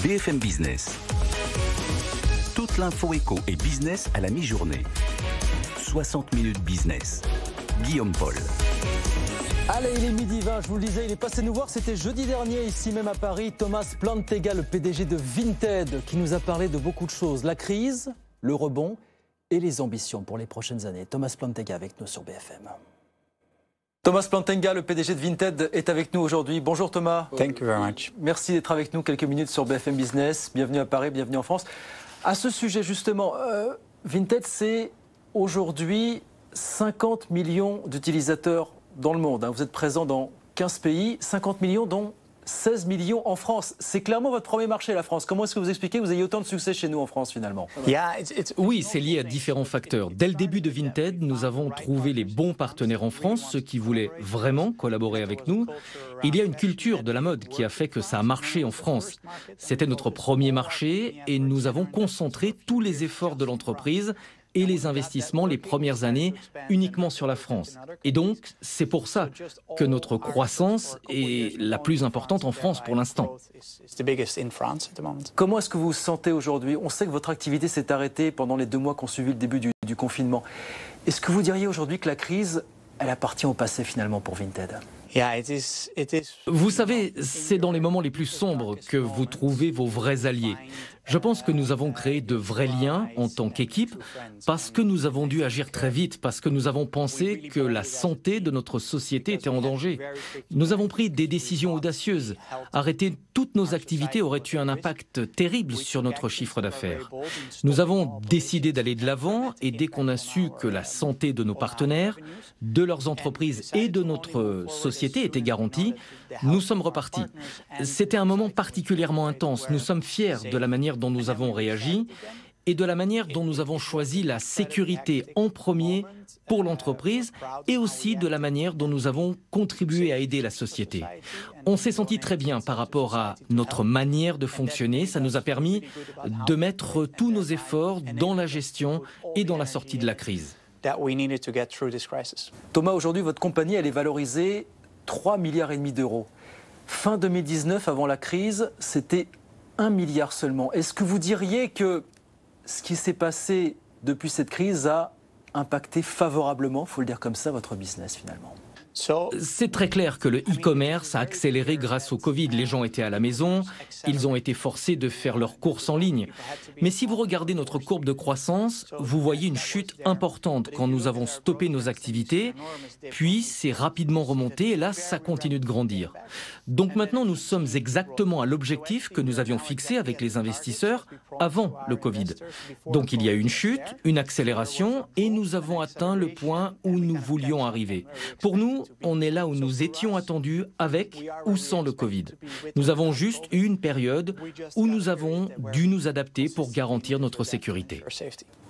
BFM Business. Toute l'info éco et business à la mi-journée. 60 minutes business. Guillaume Paul. Allez, il est midi 20, je vous le disais, il est passé nous voir, c'était jeudi dernier, ici même à Paris, Thomas Plantega, le PDG de Vinted, qui nous a parlé de beaucoup de choses. La crise, le rebond et les ambitions pour les prochaines années. Thomas Plantega avec nous sur BFM. Thomas Plantega, le PDG de Vinted, est avec nous aujourd'hui. Bonjour Thomas. Thank you very much. Merci d'être avec nous quelques minutes sur BFM Business. Bienvenue à Paris, bienvenue en France. À ce sujet justement, Vinted, c'est aujourd'hui 50 millions d'utilisateurs dans le monde. Vous êtes présent dans 15 pays, 50 millions dont 16 millions en France. C'est clairement votre premier marché, la France. Comment est-ce que vous expliquez que vous ayez autant de succès chez nous en France finalement? Oui, c'est lié à différents facteurs. Dès le début de Vinted, nous avons trouvé les bons partenaires en France, ceux qui voulaient vraiment collaborer avec nous. Il y a une culture de la mode qui a fait que ça a marché en France. C'était notre premier marché et nous avons concentré tous les efforts de l'entreprise et les investissements les premières années uniquement sur la France. Et donc, c'est pour ça que notre croissance est la plus importante en France pour l'instant. Comment est-ce que vous vous sentez aujourd'hui? On sait que votre activité s'est arrêtée pendant les 2 mois qui ont suivi le début du confinement. Est-ce que vous diriez aujourd'hui que la crise, elle appartient au passé finalement pour Vinted? Vous savez, c'est dans les moments les plus sombres que vous trouvez vos vrais alliés. Je pense que nous avons créé de vrais liens en tant qu'équipe parce que nous avons dû agir très vite, parce que nous avons pensé que la santé de notre société était en danger. Nous avons pris des décisions audacieuses. Arrêter toutes nos activités aurait eu un impact terrible sur notre chiffre d'affaires. Nous avons décidé d'aller de l'avant et dès qu'on a su que la santé de nos partenaires, de leurs entreprises et de notre société était garantie, nous sommes repartis. C'était un moment particulièrement intense. Nous sommes fiers de la manière dont nous avons réagi et de la manière dont nous avons choisi la sécurité en premier pour l'entreprise et aussi de la manière dont nous avons contribué à aider la société. On s'est senti très bien par rapport à notre manière de fonctionner. Ça nous a permis de mettre tous nos efforts dans la gestion et dans la sortie de la crise. Thomas, aujourd'hui, votre compagnie, elle est valorisée 3,5 milliards d'euros. Fin 2019, avant la crise, c'était 1 milliard seulement. Est-ce que vous diriez que ce qui s'est passé depuis cette crise a impacté favorablement, il faut le dire comme ça, votre business finalement? C'est très clair que le e-commerce a accéléré grâce au Covid. Les gens étaient à la maison, ils ont été forcés de faire leurs courses en ligne. Mais si vous regardez notre courbe de croissance, vous voyez une chute importante quand nous avons stoppé nos activités, puis c'est rapidement remonté et là, ça continue de grandir. Donc maintenant, nous sommes exactement à l'objectif que nous avions fixé avec les investisseurs avant le Covid. Donc il y a eu une chute, une accélération et nous avons atteint le point où nous voulions arriver. Pour nous, on est là où nous étions attendus avec ou sans le Covid. Nous avons juste eu une période où nous avons dû nous adapter pour garantir notre sécurité.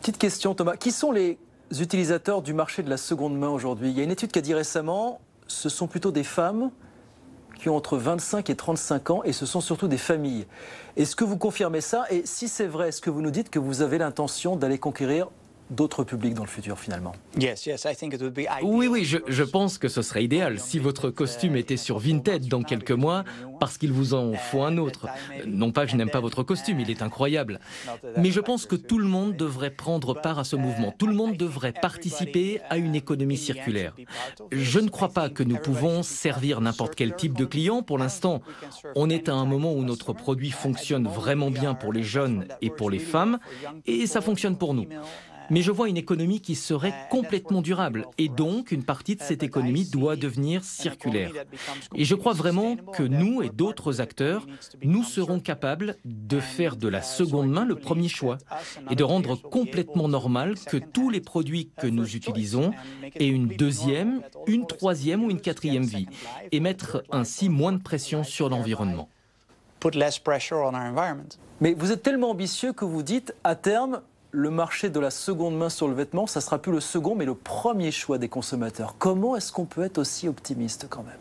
Petite question Thomas, qui sont les utilisateurs du marché de la seconde main aujourd'hui? Il y a une étude qui a dit récemment, ce sont plutôt des femmes qui ont entre 25 et 35 ans et ce sont surtout des familles. Est-ce que vous confirmez ça? Et si c'est vrai, est-ce que vous nous dites que vous avez l'intention d'aller conquérir d'autres publics dans le futur finalement? Oui, je pense que ce serait idéal si votre costume était sur Vinted dans quelques mois parce qu'il vous en faut un autre. Non pas que je n'aime pas votre costume, il est incroyable. Mais je pense que tout le monde devrait prendre part à ce mouvement. Tout le monde devrait participer à une économie circulaire. Je ne crois pas que nous pouvons servir n'importe quel type de client. Pour l'instant, on est à un moment où notre produit fonctionne vraiment bien pour les jeunes et pour les femmes et ça fonctionne pour nous. Mais je vois une économie qui serait complètement durable et donc une partie de cette économie doit devenir circulaire. Et je crois vraiment que nous et d'autres acteurs, nous serons capables de faire de la seconde main le premier choix et de rendre complètement normal que tous les produits que nous utilisons aient une deuxième, une troisième ou une quatrième vie et mettre ainsi moins de pression sur l'environnement. Mais vous êtes tellement ambitieux que vous dites à terme, le marché de la seconde main sur le vêtement, ça ne sera plus le second, mais le premier choix des consommateurs. Comment est-ce qu'on peut être aussi optimiste quand même?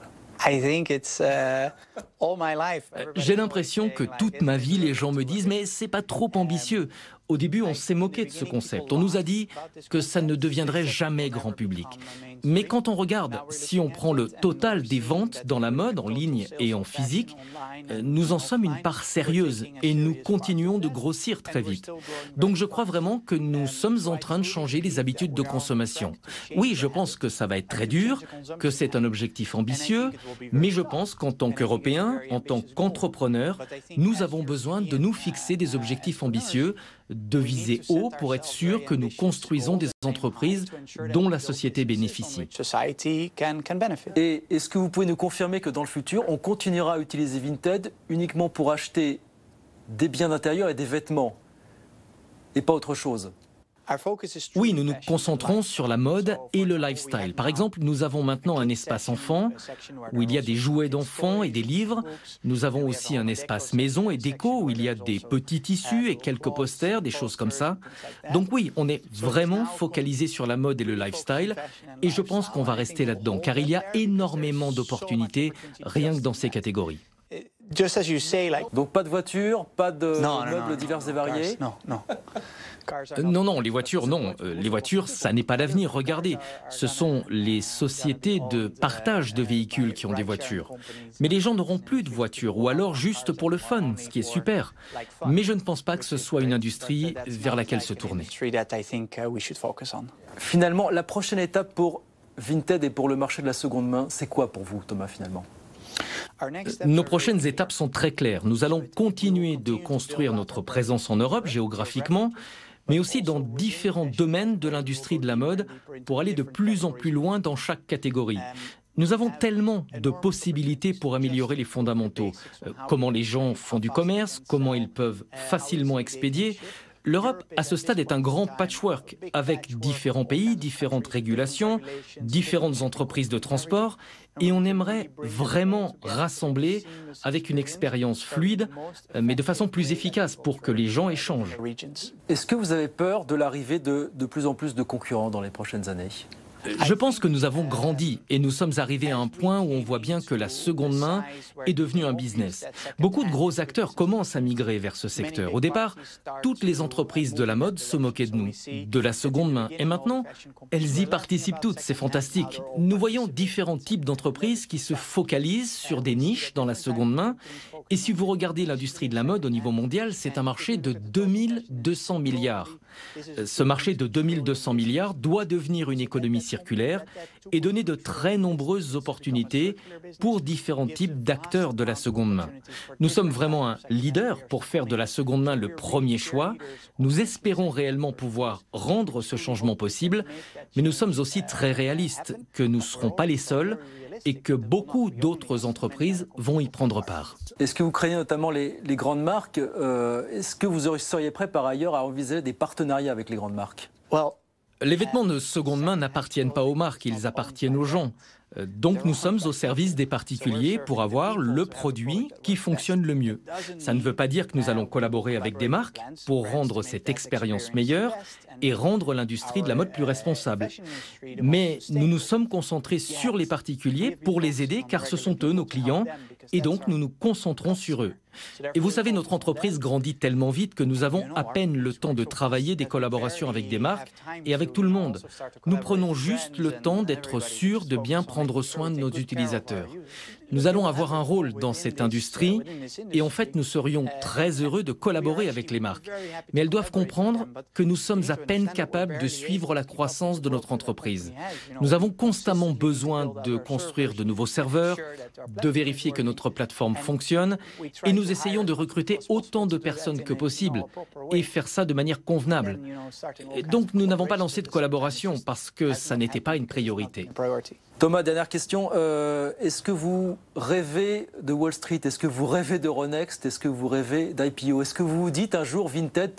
J'ai l'impression que toute ma vie, les gens me disent « mais c'est pas trop ambitieux ». Au début, on s'est moqué de ce concept. On nous a dit que ça ne deviendrait jamais grand public. Mais quand on regarde, si on prend le total des ventes dans la mode, en ligne et en physique, nous en sommes une part sérieuse et nous continuons de grossir très vite. Donc je crois vraiment que nous sommes en train de changer les habitudes de consommation. Oui, je pense que ça va être très dur, que c'est un objectif ambitieux, mais je pense qu'en tant qu'Européens, en tant qu'entrepreneurs, nous avons besoin de nous fixer des objectifs ambitieux, de viser haut pour être sûr que nous construisons des entreprises dont la société bénéficie. Et est-ce que vous pouvez nous confirmer que dans le futur, on continuera à utiliser Vinted uniquement pour acheter des biens d'intérieur et des vêtements et pas autre chose ? Oui, nous nous concentrons sur la mode et le lifestyle. Par exemple, nous avons maintenant un espace enfant où il y a des jouets d'enfants et des livres. Nous avons aussi un espace maison et déco où il y a des petits tissus et quelques posters, des choses comme ça. Donc oui, on est vraiment focalisé sur la mode et le lifestyle et je pense qu'on va rester là-dedans car il y a énormément d'opportunités rien que dans ces catégories. Donc pas de voiture, pas de meubles divers et variés. Non, les voitures, non. Les voitures, ça n'est pas l'avenir. Regardez, ce sont les sociétés de partage de véhicules qui ont des voitures. Mais les gens n'auront plus de voitures, ou alors juste pour le fun, ce qui est super. Mais je ne pense pas que ce soit une industrie vers laquelle se tourner. Finalement, la prochaine étape pour Vinted et pour le marché de la seconde main, c'est quoi pour vous, Thomas, finalement ? Nos prochaines étapes sont très claires. Nous allons continuer de construire notre présence en Europe géographiquement, mais aussi dans différents domaines de l'industrie de la mode pour aller de plus en plus loin dans chaque catégorie. Nous avons tellement de possibilités pour améliorer les fondamentaux. Comment les gens font du commerce, comment ils peuvent facilement expédier. L'Europe, à ce stade, est un grand patchwork avec différents pays, différentes régulations, différentes entreprises de transport et on aimerait vraiment rassembler avec une expérience fluide, mais de façon plus efficace pour que les gens échangent. Est-ce que vous avez peur de l'arrivée de plus en plus de concurrents dans les prochaines années ? Je pense que nous avons grandi et nous sommes arrivés à un point où on voit bien que la seconde main est devenue un business. Beaucoup de gros acteurs commencent à migrer vers ce secteur. Au départ, toutes les entreprises de la mode se moquaient de nous, de la seconde main. Et maintenant, elles y participent toutes, c'est fantastique. Nous voyons différents types d'entreprises qui se focalisent sur des niches dans la seconde main. Et si vous regardez l'industrie de la mode au niveau mondial, c'est un marché de 2200 milliards. Ce marché de 2200 milliards doit devenir une économie circulaire et donner de très nombreuses opportunités pour différents types d'acteurs de la seconde main. Nous sommes vraiment un leader pour faire de la seconde main le premier choix. Nous espérons réellement pouvoir rendre ce changement possible, mais nous sommes aussi très réalistes que nous ne serons pas les seuls et que beaucoup d'autres entreprises vont y prendre part. Est-ce que vous craignez notamment les grandes marques ? Est-ce que vous seriez prêt par ailleurs à envisager des partenariats avec les grandes marques ? Les vêtements de seconde main n'appartiennent pas aux marques, ils appartiennent aux gens. Donc nous sommes au service des particuliers pour avoir le produit qui fonctionne le mieux. Ça ne veut pas dire que nous allons collaborer avec des marques pour rendre cette expérience meilleure et rendre l'industrie de la mode plus responsable. Mais nous nous sommes concentrés sur les particuliers pour les aider car ce sont eux nos clients et donc nous nous concentrons sur eux. Et vous savez, notre entreprise grandit tellement vite que nous avons à peine le temps de travailler des collaborations avec des marques et avec tout le monde. Nous prenons juste le temps d'être sûrs de bien prendre soin de nos utilisateurs. Nous allons avoir un rôle dans cette industrie et en fait, nous serions très heureux de collaborer avec les marques. Mais elles doivent comprendre que nous sommes à peine capables de suivre la croissance de notre entreprise. Nous avons constamment besoin de construire de nouveaux serveurs, de vérifier que notre plateforme fonctionne et nous essayons de recruter autant de personnes que possible et faire ça de manière convenable. Et donc, nous n'avons pas lancé de collaboration parce que ça n'était pas une priorité. Thomas, dernière question. Est-ce que vous rêvez de Wall Street ? Est-ce que vous rêvez d'Euronext ? Est-ce que vous rêvez d'IPO ? Est-ce que vous vous dites un jour Vinted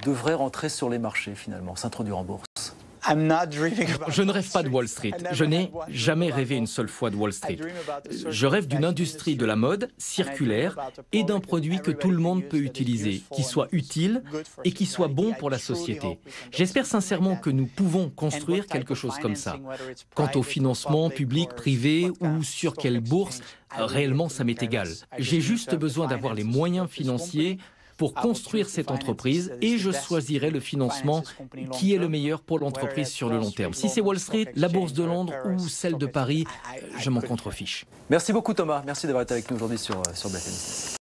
devrait rentrer sur les marchés finalement, s'introduire en bourse ? Je ne rêve pas de Wall Street. Je n'ai jamais rêvé une seule fois de Wall Street. Je rêve d'une industrie de la mode circulaire et d'un produit que tout le monde peut utiliser, qui soit utile et qui soit bon pour la société. J'espère sincèrement que nous pouvons construire quelque chose comme ça. Quant au financement public, privé ou sur quelle bourse, réellement ça m'est égal. J'ai juste besoin d'avoir les moyens financiers pour construire cette entreprise et je choisirai le financement qui est le meilleur pour l'entreprise sur le long terme. Si c'est Wall Street, la bourse de Londres ou celle de Paris, je m'en contrefiche. Merci beaucoup Thomas, merci d'avoir été avec nous aujourd'hui sur BFM Business.